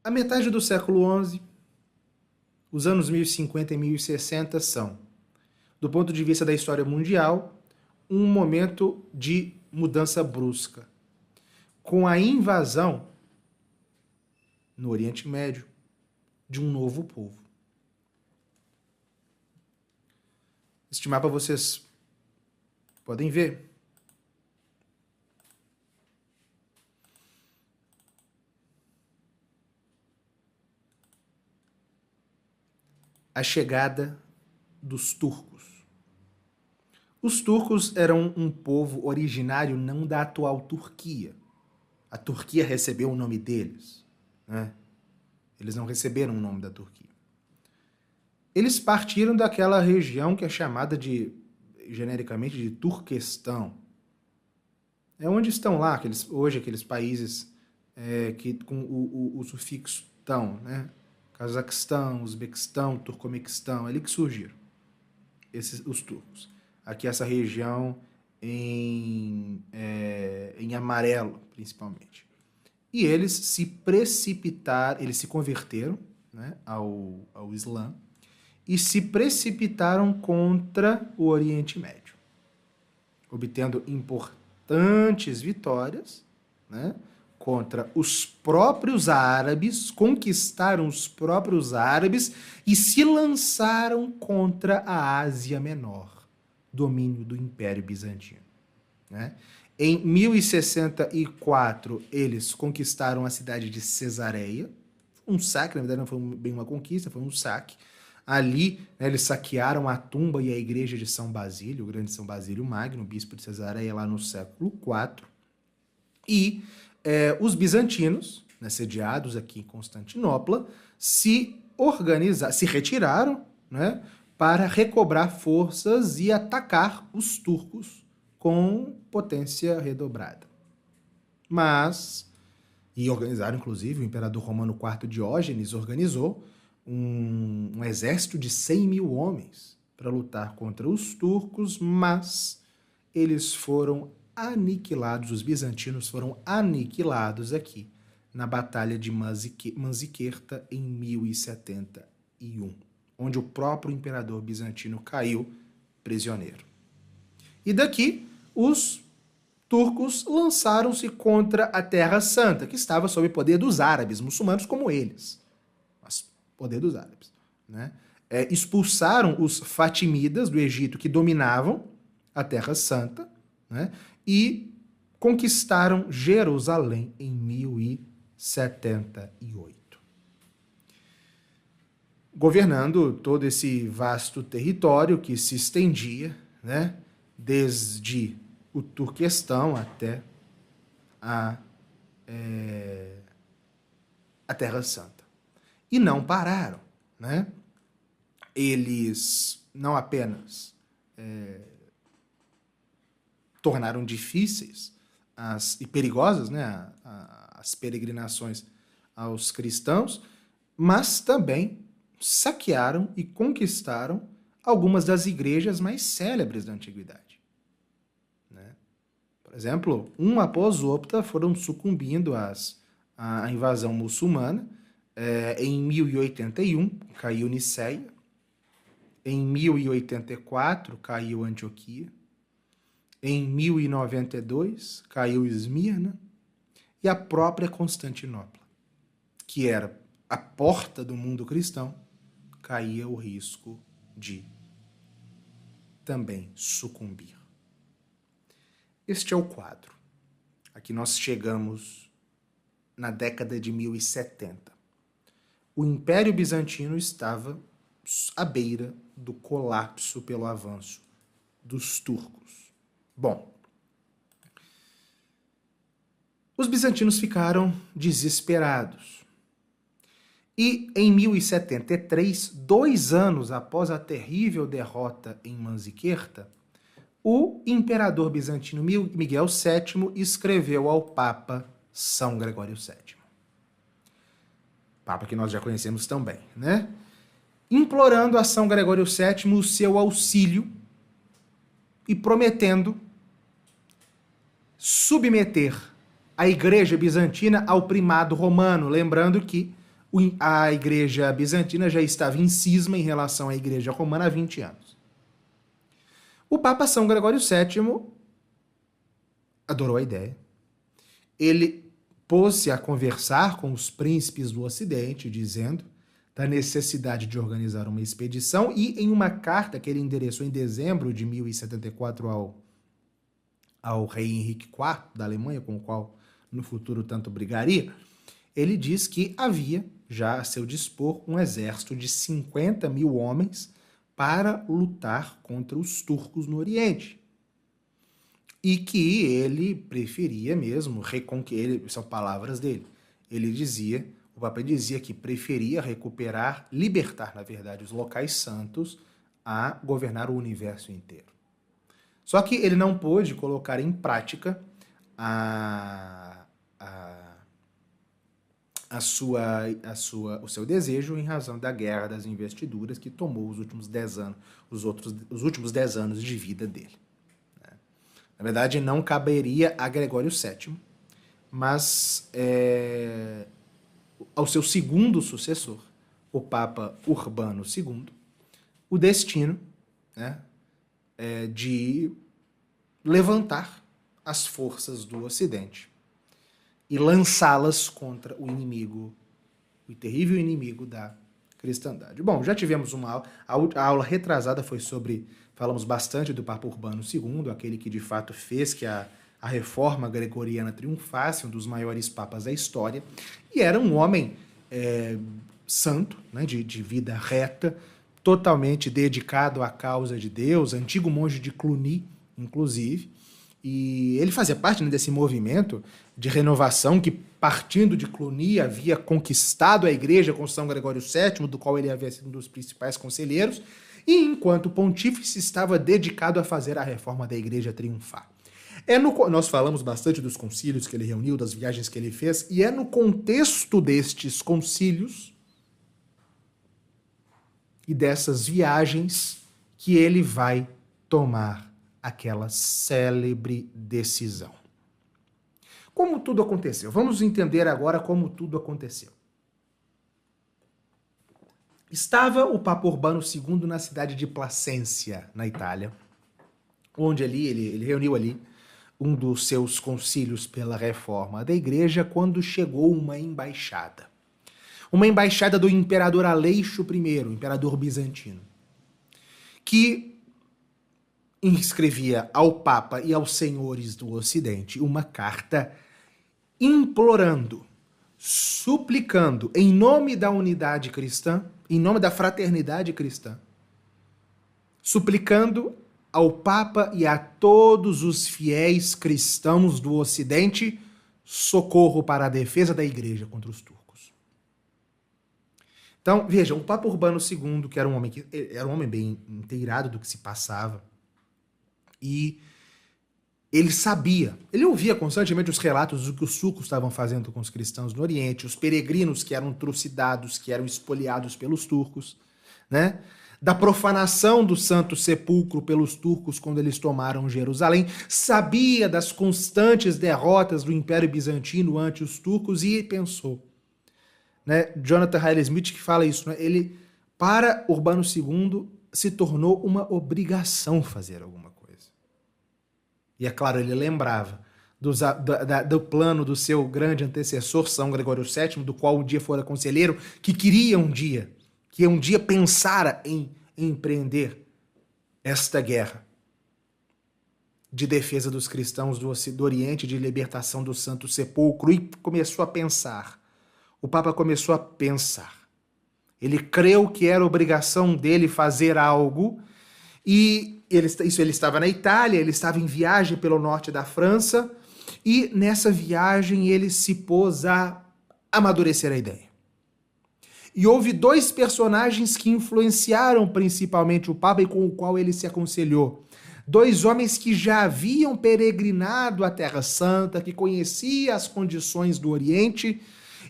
A metade do século XI, os anos 1050 e 1060 são, do ponto de vista da história mundial, um momento de mudança brusca. Com a invasão no Oriente Médio de um novo povo. Este mapa vocês podem ver. A chegada dos turcos. Os turcos eram um povo originário não da atual Turquia. A Turquia recebeu o nome deles, né? Eles não receberam o nome da Turquia. Eles partiram daquela região que é chamada genericamente de Turquestão. É onde estão lá, hoje aqueles países que com o sufixo tão, né? Cazaquistão, Uzbequistão, Turcomequistão, é ali que surgiram os turcos. Aqui essa região em amarelo, principalmente. E eles se precipitaram, eles se converteram, né, ao Islã e se precipitaram contra o Oriente Médio, obtendo importantes vitórias, né, contra os próprios árabes, conquistaram os próprios árabes e se lançaram contra a Ásia Menor, domínio do Império Bizantino, né? Em 1064, eles conquistaram a cidade de Cesareia, um saque, na verdade não foi bem uma conquista, foi um saque. Ali, né, eles saquearam a tumba e a igreja de São Basílio, o grande São Basílio Magno, bispo de Cesareia, lá no século IV. E os bizantinos, né, sediados aqui em Constantinopla, se retiraram, né, para recobrar forças e atacar os turcos com potência redobrada. E organizaram, inclusive, o imperador romano IV Diógenes organizou um exército de 100 mil homens para lutar contra os turcos, mas eles foram aniquilados, os bizantinos foram aniquilados aqui na Batalha de Manziquerta em 1071, onde o próprio imperador bizantino caiu prisioneiro. E daqui, os turcos lançaram-se contra a Terra Santa, que estava sob o poder dos árabes, muçulmanos como eles, mas poder dos árabes, né? Expulsaram os fatimidas do Egito, que dominavam a Terra Santa, né? E conquistaram Jerusalém em 1078. Governando todo esse vasto território que se estendia, né, desde o Turquestão até a Terra Santa. E não pararam, né? Eles não apenas tornaram difíceis e perigosas, né, as peregrinações aos cristãos, mas também saquearam e conquistaram algumas das igrejas mais célebres da antiguidade, né? Por exemplo, um após outra foram sucumbindo à invasão muçulmana. Em 1081 caiu Niceia, em 1084 caiu Antioquia, em 1092 caiu Esmirna e a própria Constantinopla, que era a porta do mundo cristão, caía o risco de também sucumbir. Este é o quadro. Aqui nós chegamos na década de 1070. O Império Bizantino estava à beira do colapso pelo avanço dos turcos. Bom, os bizantinos ficaram desesperados. E em 1073, 2 anos após a terrível derrota em Manziquerta, o imperador bizantino Miguel VII escreveu ao Papa São Gregório VII. Papa que nós já conhecemos também, né? Implorando a São Gregório VII o seu auxílio e prometendo submeter a Igreja Bizantina ao primado romano, lembrando que A igreja bizantina já estava em cisma em relação à igreja romana há 20 anos. O Papa São Gregório VII adorou a ideia. Ele pôs-se a conversar com os príncipes do Ocidente, dizendo da necessidade de organizar uma expedição, e em uma carta que ele endereçou em dezembro de 1074 ao rei Henrique IV da Alemanha, com o qual no futuro tanto brigaria, ele diz que havia já a seu dispor um exército de 50 mil homens para lutar contra os turcos no Oriente. E que ele preferia mesmo reconquerir, são palavras dele, o Papa dizia que preferia libertar, na verdade, os locais santos a governar o universo inteiro. Só que ele não pôde colocar em prática o seu desejo em razão da guerra das investiduras que tomou os últimos 10 anos, os últimos 10 anos de vida dele. Na verdade, não caberia a Gregório VII, mas ao seu segundo sucessor, o Papa Urbano II, o destino, né, de levantar as forças do Ocidente e lançá-las contra o inimigo, o terrível inimigo da cristandade. Bom, já tivemos uma aula, a aula retrasada foi falamos bastante do Papa Urbano II, aquele que de fato fez que a reforma gregoriana triunfasse, um dos maiores papas da história, e era um homem santo, né, de vida reta, totalmente dedicado à causa de Deus, antigo monge de Cluny, inclusive, e ele fazia parte, né, desse movimento de renovação que, partindo de Cluny, havia conquistado a igreja com São Gregório VII, do qual ele havia sido um dos principais conselheiros, e enquanto pontífice estava dedicado a fazer a reforma da igreja triunfar. Nós falamos bastante dos concílios que ele reuniu, das viagens que ele fez, e é no contexto destes concílios e dessas viagens que ele vai tomar aquela célebre decisão. Como tudo aconteceu? Vamos entender agora como tudo aconteceu. Estava o Papa Urbano II na cidade de Placência, na Itália, onde ele reuniu ali um dos seus concílios pela reforma da igreja, quando chegou uma embaixada. Uma embaixada do imperador Aleixo I, imperador bizantino, que escrevia ao Papa e aos senhores do Ocidente uma carta implorando, suplicando, em nome da unidade cristã, em nome da fraternidade cristã, suplicando ao Papa e a todos os fiéis cristãos do Ocidente socorro para a defesa da igreja contra os turcos. Então, vejam, o Papa Urbano II, que era um homem bem inteirado do que se passava, e ele sabia, ele ouvia constantemente os relatos do que os turcos estavam fazendo com os cristãos no Oriente, os peregrinos que eram trucidados, que eram espoliados pelos turcos, né? Da profanação do Santo Sepulcro pelos turcos quando eles tomaram Jerusalém, sabia das constantes derrotas do Império Bizantino ante os turcos e pensou, né? Jonathan Riley Smith que fala isso, né? Ele, para Urbano II, se tornou uma obrigação fazer alguma coisa. E é claro, ele lembrava do plano do seu grande antecessor, São Gregório VII, do qual um dia fora conselheiro, que um dia pensara em empreender esta guerra de defesa dos cristãos do Oriente, de libertação do Santo Sepulcro, e começou a pensar. O Papa começou a pensar. Ele creu que era obrigação dele fazer algo, e ele estava na Itália, ele estava em viagem pelo norte da França, e nessa viagem ele se pôs a amadurecer a ideia. E houve dois personagens que influenciaram principalmente o Papa e com o qual ele se aconselhou. Dois homens que já haviam peregrinado à Terra Santa, que conheciam as condições do Oriente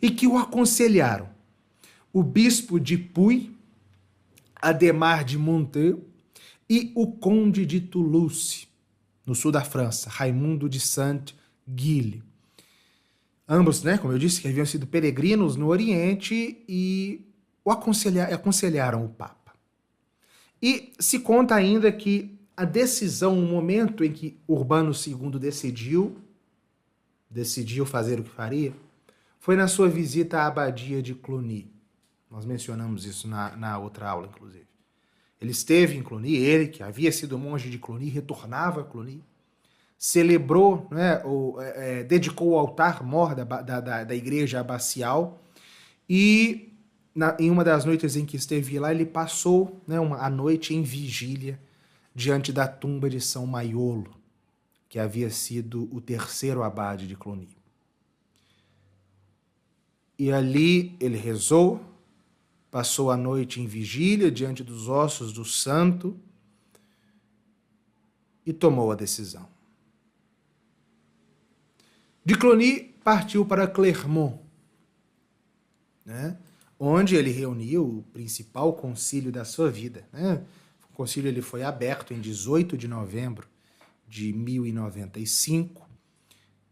e que o aconselharam. O bispo de Puy, Adhemar de Monteux, e o conde de Toulouse, no sul da França, Raimundo de Saint-Gilles. Ambos, né, como eu disse, que haviam sido peregrinos no Oriente e aconselharam o Papa. E se conta ainda que a decisão, o momento em que Urbano II decidiu fazer o que faria, foi na sua visita à abadia de Cluny. Nós mencionamos isso na outra aula, inclusive. Ele esteve em Cluny, ele que havia sido monge de Cluny, retornava a Cluny, celebrou, né, dedicou o altar-mor da igreja abacial e em uma das noites em que esteve lá, ele passou, né, a noite em vigília diante da tumba de São Maiolo, que havia sido o terceiro abade de Cluny. E ali ele rezou, passou a noite em vigília diante dos ossos do santo e tomou a decisão. De Cluny partiu para Clermont, né, onde ele reuniu o principal concílio da sua vida. Né? O concílio ele foi aberto em 18 de novembro de 1095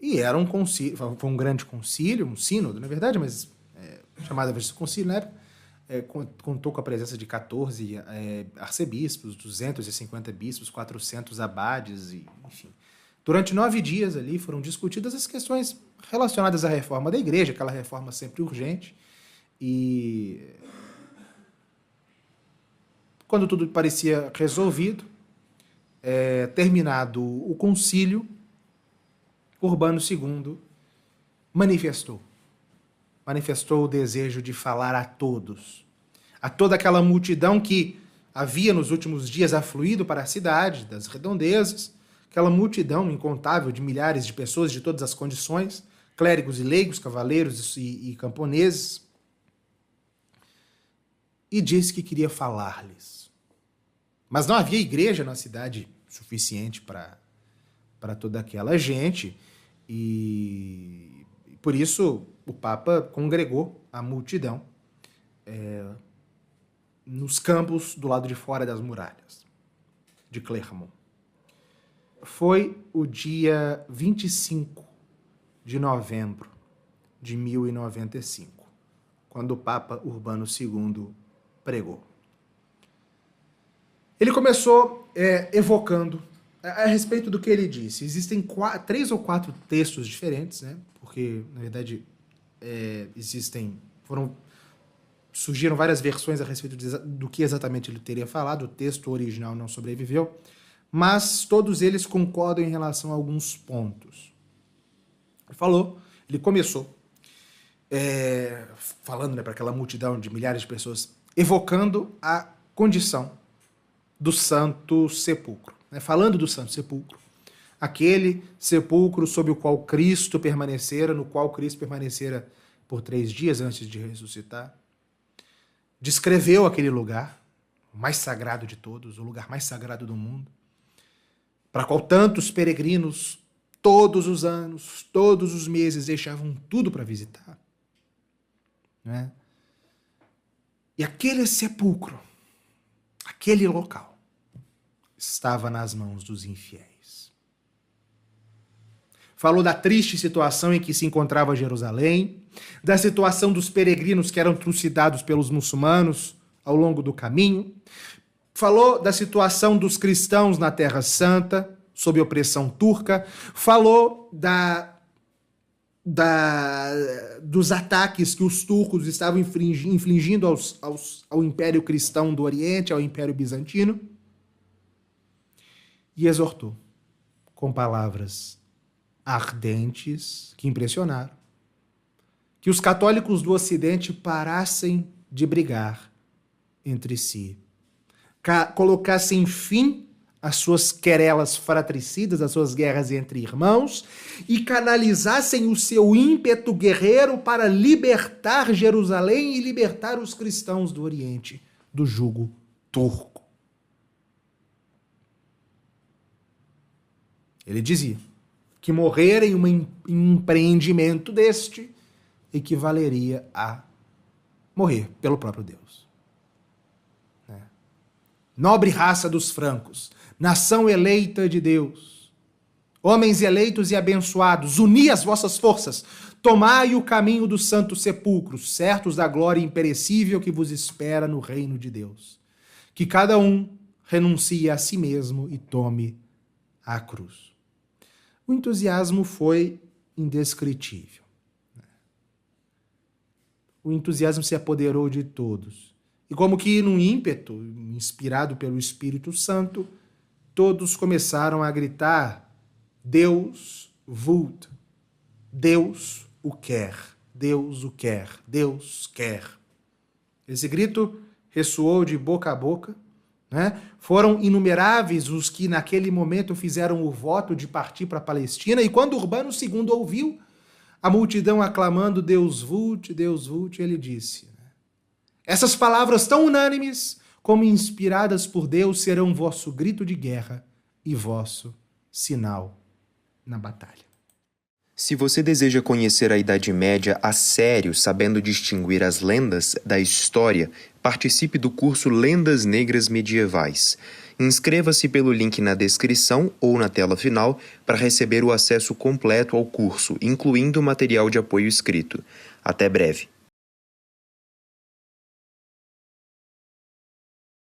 e era um concílio, foi um grande concílio, um sínodo, na verdade, mas chamada de concílio na época, contou com a presença de 14 arcebispos, 250 bispos, 400 abades, e, enfim. Durante 9 dias ali foram discutidas as questões relacionadas à reforma da igreja, aquela reforma sempre urgente, e quando tudo parecia resolvido, terminado o concílio, Urbano II manifestou o desejo de falar a todos, a toda aquela multidão que havia nos últimos dias afluído para a cidade, das redondezas, aquela multidão incontável de milhares de pessoas de todas as condições, clérigos e leigos, cavaleiros e camponeses, e disse que queria falar-lhes. Mas não havia igreja na cidade suficiente para toda aquela gente, e por isso o Papa congregou a multidão nos campos do lado de fora das muralhas de Clermont. Foi o dia 25 de novembro de 1095, quando o Papa Urbano II pregou. Ele começou evocando a respeito do que ele disse. Existem 3 ou 4 textos diferentes, né? Porque, na verdade, surgiram várias versões a respeito do que exatamente ele teria falado. O texto original não sobreviveu, mas todos eles concordam em relação a alguns pontos. Ele começou falando, né, para aquela multidão de milhares de pessoas, evocando a condição do Santo Sepulcro, né? Falando do Santo Sepulcro, aquele sepulcro sob o qual Cristo permanecera, no qual Cristo permanecera por 3 dias antes de ressuscitar. Descreveu aquele lugar, o mais sagrado de todos, o lugar mais sagrado do mundo, para qual tantos peregrinos, todos os anos, todos os meses, deixavam tudo para visitar. Né? E aquele sepulcro, aquele local, estava nas mãos dos infiéis. Falou da triste situação em que se encontrava Jerusalém, da situação dos peregrinos que eram trucidados pelos muçulmanos ao longo do caminho. Falou da situação dos cristãos na Terra Santa, sob opressão turca. Falou dos ataques que os turcos estavam infligindo ao Império Cristão do Oriente, ao Império Bizantino. E exortou com palavras ardentes que impressionaram que os católicos do Ocidente parassem de brigar entre si, colocassem fim às suas querelas fratricidas, às suas guerras entre irmãos, e canalizassem o seu ímpeto guerreiro para libertar Jerusalém e libertar os cristãos do Oriente do jugo turco. Ele dizia que morrer em um empreendimento deste equivaleria a morrer pelo próprio Deus. Nobre raça dos francos, nação eleita de Deus, Homens eleitos e abençoados, uni as vossas forças, tomai o caminho do santo sepulcro, certos da glória imperecível que vos espera no reino de Deus. Que cada um renuncie a si mesmo e tome a cruz. O entusiasmo foi indescritível. O entusiasmo se apoderou de todos. E como que num ímpeto, inspirado pelo Espírito Santo, todos começaram a gritar: Deus vult, Deus o quer, Deus o quer, Deus quer. Esse grito ressoou de boca a boca, né? Foram inumeráveis os que naquele momento fizeram o voto de partir para a Palestina, e quando Urbano II ouviu a multidão aclamando Deus vult, ele disse: essas palavras tão unânimes como inspiradas por Deus serão vosso grito de guerra e vosso sinal na batalha. Se você deseja conhecer a Idade Média a sério, sabendo distinguir as lendas da história, participe do curso Lendas Negras Medievais. Inscreva-se pelo link na descrição ou na tela final para receber o acesso completo ao curso, incluindo o material de apoio escrito. Até breve.